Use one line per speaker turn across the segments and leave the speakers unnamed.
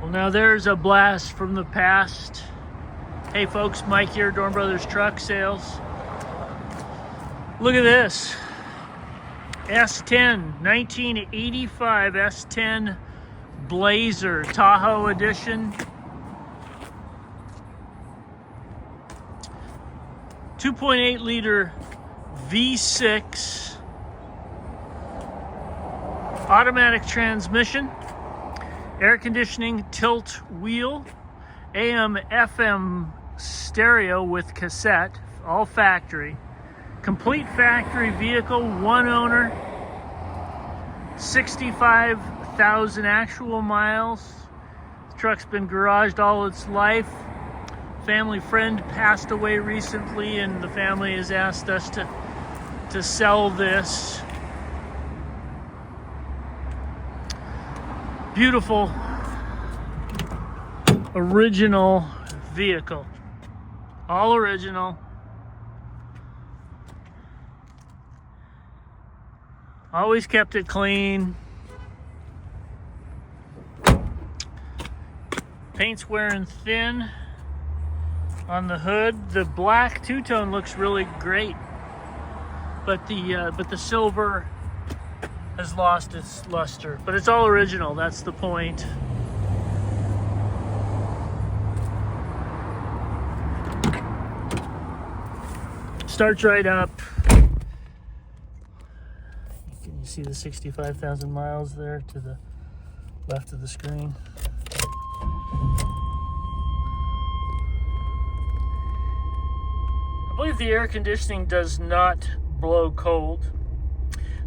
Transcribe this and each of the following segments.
Well, now there's a blast from the past. Hey folks, Mike here, Dorn Brothers Truck Sales. Look at this. S10, 1985 S10 Blazer, Tahoe edition. 2.8 liter V6. Automatic transmission. Air conditioning, tilt wheel, AM FM stereo with cassette, all factory. Complete factory vehicle, one owner, 65,000 actual miles. The truck's been garaged all its life. Family friend passed away recently and the family has asked us to sell this. Beautiful, original vehicle. All original. Always kept it clean. Paint's wearing thin on the hood. The black two-tone looks really great, but the silver has lost its luster, but it's all original. That's the point. Starts right up. Can you see the 65,000 miles there to the left of the screen? I believe the air conditioning does not blow cold.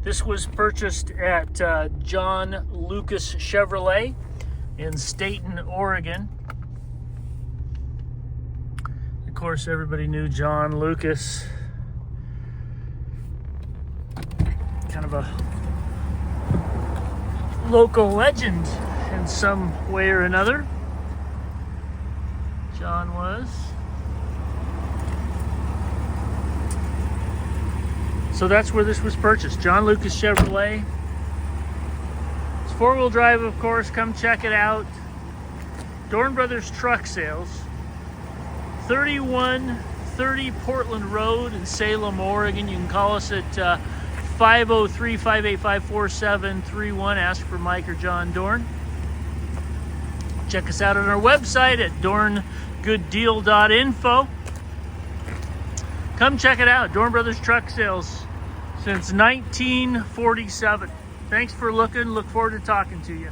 This was purchased at John Lucas Chevrolet in Stayton, Oregon. Of course, everybody knew John Lucas. Kind of a local legend in some way or another. John was. So that's where this was purchased, John Lucas Chevrolet. It's four-wheel drive, of course. Come check it out. Dorn Brothers Truck Sales, 3130 Portland Road in Salem, Oregon. You can call us at 503-585-4731. Ask for Mike or John Dorn. Check us out on our website at dorngooddeal.info. Come check it out. Dorn Brothers Truck Sales since 1947. Thanks for looking. Look forward to talking to you.